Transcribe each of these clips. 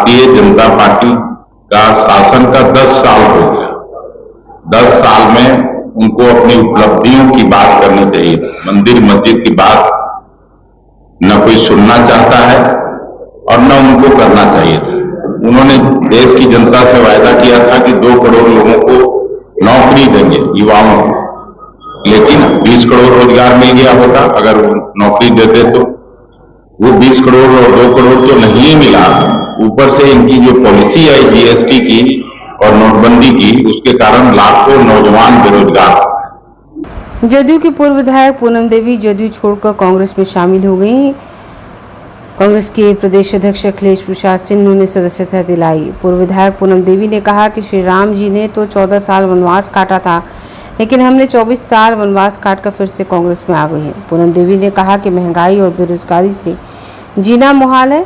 Bharatiya Janata party का शासन का 10 साल हो गया। 10 साल में उनको अपनी उपलब्धियों की बात करनी चाहिए। मंदिर मस्जिद की बात न कोई सुनना चाहता है और न उनको करना चाहिए था। उन्होंने देश की जनता से वायदा किया था कि 2 करोड़ लोगों को नौकरी देंगे, युवाओं को, लेकिन 20 करोड़ रोजगार मिल गया होता अगर नौकरी देते तो। वो 20 करोड़ और 2 करोड़ तो नहीं मिला, ऊपर से इनकी जो पॉलिसी आई जीएसटी की और नोटबंदी की, उसके कारण लाखों नौजवान बेरोजगार। जदयू की पूर्व विधायक पूनम देवी जदयू छोड़कर कांग्रेस में शामिल हो गई। कांग्रेस के प्रदेश अध्यक्ष अखिलेश प्रसाद सिंह ने उन्हें सदस्यता दिलाई। पूर्व विधायक पूनम देवी ने कहा कि श्री राम जी ने तो 14 साल वनवास काटा था, लेकिन हमने 24 साल वनवास काटकर फिर से कांग्रेस में आ गए हैं। पूनम देवी ने कहा कि महंगाई और बेरोजगारी से जीना मुहाल है।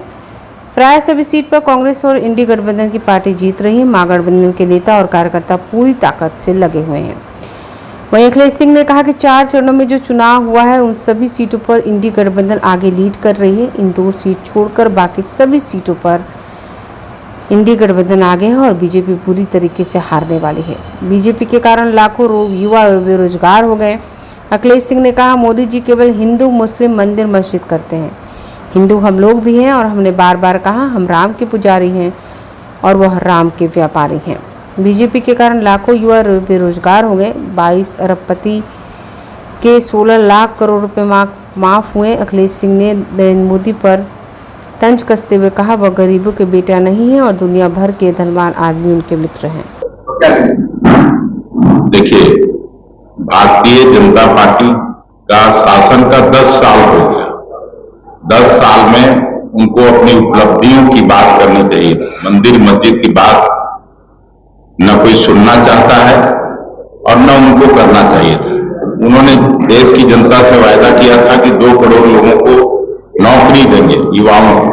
प्राय सभी सीट पर कांग्रेस और इंडी गठबंधन की पार्टी जीत रही है। महागठबंधन के नेता और कार्यकर्ता पूरी ताकत से लगे हुए हैं। वहीं अखिलेश सिंह ने कहा कि 4 चरणों में जो चुनाव हुआ है उन सभी सीटों पर इंडी गठबंधन आगे लीड कर रही है। इन 2 सीट छोड़कर बाकी सभी सीटों पर इंडी गठबंधन आगे है और बीजेपी पूरी तरीके से हारने वाली है। बीजेपी के कारण लाखों युवा बेरोजगार हो गए। अखिलेश सिंह ने कहा, मोदी जी केवल हिंदू मुस्लिम मंदिर मस्जिद करते हैं। हिंदू हम लोग भी हैं और हमने बार बार कहा हम राम के पुजारी हैं और वह राम के व्यापारी हैं। बीजेपी के कारण लाखों युवा बेरोजगार हो गए। 22 अरबपति के 16 लाख करोड़ रुपए माफ हुए। अखिलेश सिंह ने नरेंद्र मोदी पर तंज कसते हुए कहा वह गरीबों के बेटा नहीं है और दुनिया भर के धनवान आदमी उनके मित्र हैं। देखिए, भारतीय जनता पार्टी का शासन का 10 साल हो गया। 10 साल में उनको अपनी उपलब्धियों की बात करनी चाहिए। मंदिर मस्जिद की बात न कोई सुनना चाहता है और न उनको करना चाहिए था। उन्होंने देश की जनता से वायदा किया था कि 2 करोड़ लोगों को नौकरी देंगे, युवाओं को,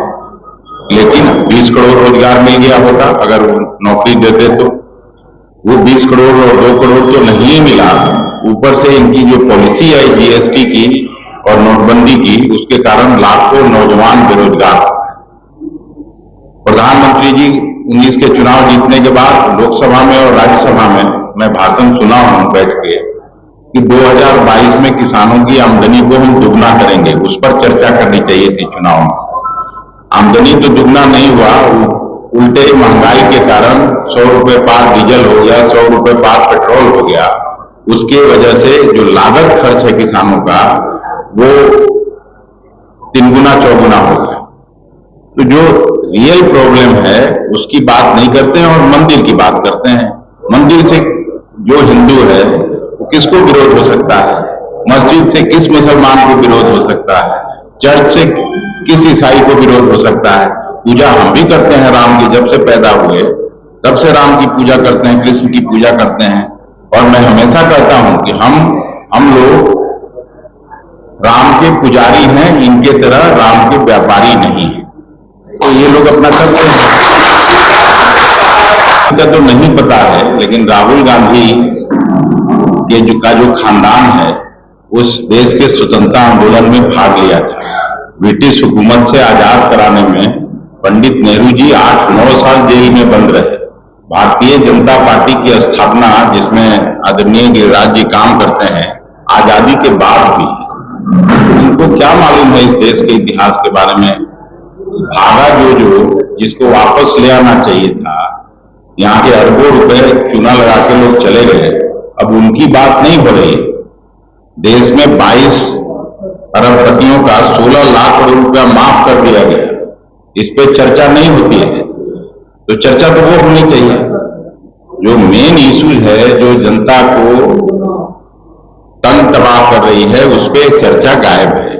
लेकिन 20 करोड़ रोजगार मिल गया होता अगर नौकरी देते तो। वो 20 करोड़ और 2 करोड़ तो नहीं मिला, ऊपर से इनकी जो पॉलिसी आई जीएसटी की और नोटबंदी की, उसके कारण लाखों नौजवान बेरोजगार। प्रधानमंत्री जी 19 के चुनाव जीतने के बाद लोकसभा में और राज्यसभा में मैं भाषण सुना हूं बैठ के कि 2022 में किसानों की आमदनी को हम दुगना करेंगे। उस पर चर्चा करनी चाहिए थी चुनाव में। आमदनी तो दुगना नहीं हुआ, उल्टे महंगाई के कारण 100 रुपए पार डीजल हो गया, 100 रुपए पार पेट्रोल हो गया। उसके वजह से जो लागत खर्च है किसानों का वो 3 गुना 4 गुना हो गया। तो जो रियल प्रॉब्लम है उसकी बात नहीं करते हैं और मंदिर की बात करते हैं। मंदिर से जो हिंदू है वो किसको विरोध हो सकता है? मस्जिद से किस मुसलमान को विरोध हो सकता है? चर्च से किस ईसाई को विरोध हो सकता है? पूजा हम भी करते हैं राम की, जब से पैदा हुए तब से राम की पूजा करते हैं, कृष्ण की पूजा करते हैं। और मैं हमेशा कहता हूं कि हम लोग राम के पुजारी हैं, इनके तरह राम के व्यापारी नहीं है। तो ये लोग अपना करते हैं। इनका तो नहीं पता है, लेकिन राहुल गांधी के जो खानदान है उस देश के स्वतंत्रता आंदोलन में भाग लिया था। ब्रिटिश हुकूमत से आजाद कराने में पंडित नेहरू जी 8-9 साल जेल में बंद रहे। भारतीय जनता पार्टी की स्थापना, जिसमें आदरणीय गिरिराज जी काम करते हैं, आजादी के बाद भी उनको क्या मालूम है इस देश के इतिहास के बारे में? भागा जो जिसको वापस ले आना चाहिए था। यहाँ के अरबों रुपए चूना लगा के लोग चले गए, अब उनकी बात नहीं हो रही। देश में 22 अरबपतियों का 16 लाख करोड़ रुपया माफ कर दिया गया, इस पे चर्चा नहीं होती है। तो चर्चा तो वो होनी चाहिए। जो मेन इशू है, जो जनता को तंग तबाह कर रही है, उस पर चर्चा गायब है।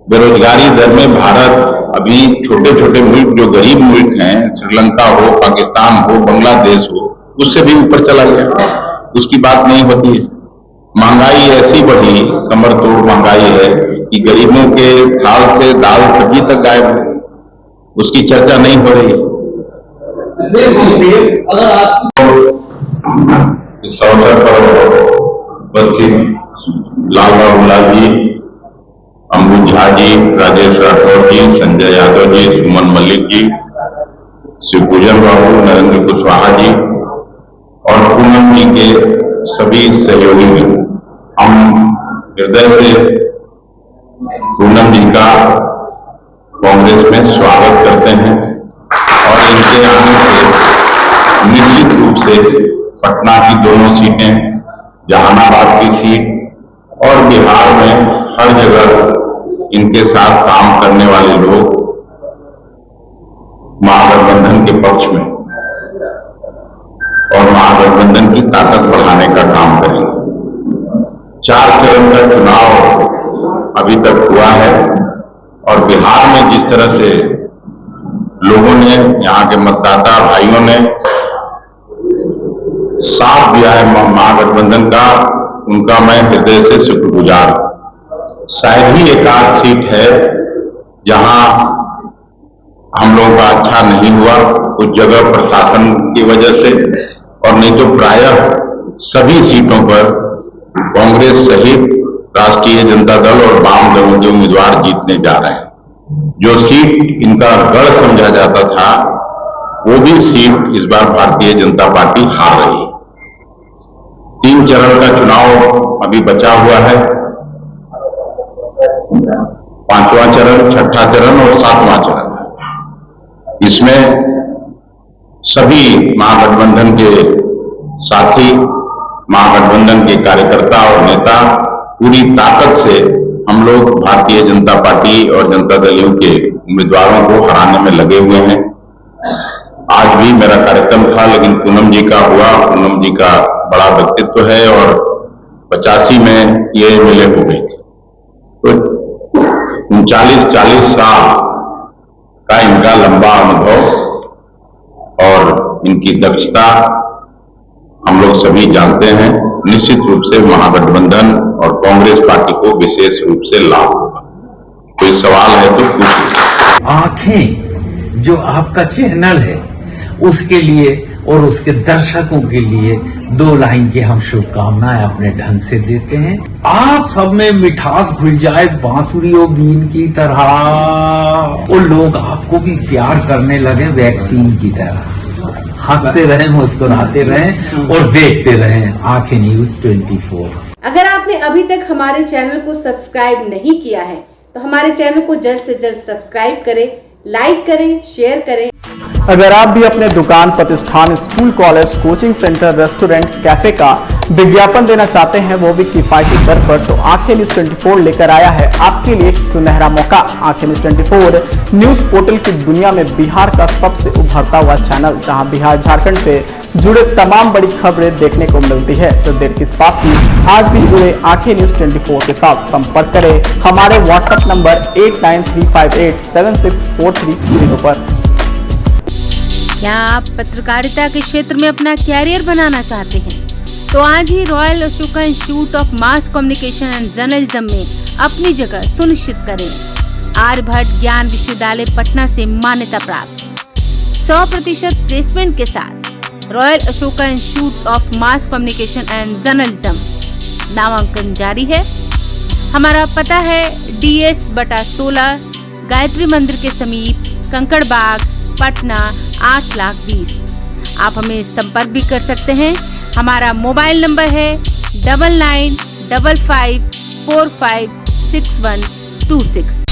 बेरोजगारी दर में भारत अभी छोटे छोटे मुल्क, जो गरीब मुल्क हैं, श्रीलंका हो, पाकिस्तान हो, बांग्लादेश हो, उससे भी ऊपर चला गया। उसकी बात नहीं होती है। महंगाई ऐसी बढ़ी, कमर तोड़ महंगाई है कि गरीबों के थाल से दाल सब्जी तक गायब है, उसकी चर्चा नहीं हो रही। अगर आप इस अवसर पर उपस्थित लाल बाबूलाल जी, अम्बुज झा जी, राजेश राठौर जी, संजय यादव जी, सुमन मलिक जी, भोजन बाबू, नरेंद्र कुशवाहा जी और पूनम जी के सभी सहयोगी भी, हम हृदय से पूनम जी का कांग्रेस में स्वागत करते हैं और इनके आने से निश्चित रूप से पटना की दोनों सीटें, जहानाबाद की सीट और बिहार में हर जगह इनके साथ काम करने वाले लोग महागठबंधन के पक्ष में और महागठबंधन की ताकत बढ़ाने का काम करेंगे। 4 चरण का चुनाव अभी तक हुआ है और बिहार में जिस तरह से लोगों ने, यहाँ के मतदाता भाइयों ने साथ दिया है महागठबंधन का, उनका मैं हृदय से शुक्रगुजार हूं। शायद ही एक आध सीट है जहां हम लोगों का अच्छा नहीं हुआ, कुछ जगह प्रशासन की वजह से, और नहीं तो प्रायः सभी सीटों पर कांग्रेस सहित राष्ट्रीय जनता दल और वाम दलों के उम्मीदवार जीतने जा रहे हैं। जो सीट इनका गढ़ समझा जाता था, वो भी सीट इस बार भारतीय जनता पार्टी हार रही है। 3 चरण का चुनाव अभी बचा हुआ है, 5वां चरण, 6ठा चरण और 7वां चरण। इसमें सभी महागठबंधन के साथी, महागठबंधन के कार्यकर्ता और नेता पूरी ताकत से हम लोग भारतीय जनता पार्टी और जनता दलियों के उम्मीदवारों को हराने में लगे हुए हैं। आज भी मेरा कार्यक्रम था, लेकिन पूनम जी का हुआ। पूनम जी का बड़ा व्यक्तित्व है और 85 में ये एमएलए हो गई थी, तो 39-40 साल का इनका लंबा अनुभव और इनकी दक्षता हम लोग सभी जानते हैं। निश्चित रूप से महागठबंधन और कांग्रेस पार्टी को विशेष रूप से लाभ होगा। कोई सवाल है तो पूछिए। आंखें जो आपका चैनल है उसके लिए और उसके दर्शकों के लिए 2 लाइन की हम शुभकामनाएं अपने ढंग से देते हैं। आप सब में मिठास घुल जाए बांसुरी और बीन की तरह, और लोग आपको भी प्यार करने लगे वैक्सीन की तरह। हंसते रहें, मुस्कुराते रहें और देखते रहें आंखें न्यूज 24। अगर आपने अभी तक हमारे चैनल को सब्सक्राइब नहीं किया है तो हमारे चैनल को जल्द से जल्द सब्सक्राइब करें, लाइक करें, शेयर करें। अगर आप भी अपने दुकान, प्रतिष्ठान, school, college, coaching centre, restaurant, cafe का विज्ञापन देना चाहते हैं, वो भी किफायती दर पर, तो आंखें न्यूज 24 लेकर आया है आपके लिए एक सुनहरा मौका। आंखें न्यूज 24 न्यूज पोर्टल की दुनिया में बिहार का सबसे उभरता हुआ चैनल, जहां बिहार झारखंड से जुड़े तमाम बड़ी खबरें देखने को मिलती है। तो देर किस बात की, आज भी जुड़े आंखें न्यूज 24 के साथ संपर्क करें हमारे व्हाट्सएप नंबर 8935876430 पर। क्या आप पत्रकारिता के क्षेत्र में अपना कैरियर बनाना चाहते हैं? तो आज ही Royal Ashoka Institute of Mass Communication and Journalism में अपनी जगह सुनिश्चित करें। आर्यभट्ट ज्ञान विश्वविद्यालय पटना से मान्यता प्राप्त 100% प्लेसमेंट के साथ royal Ashoka Institute of Mass Communication and journalism नामांकन जारी है। हमारा पता है DS/16 गायत्री मंदिर के समीप, कंकड़ बाग, पटना 8,20,000। आप हमें संपर्क भी कर सकते हैं। हमारा मोबाइल नंबर है 9955456126।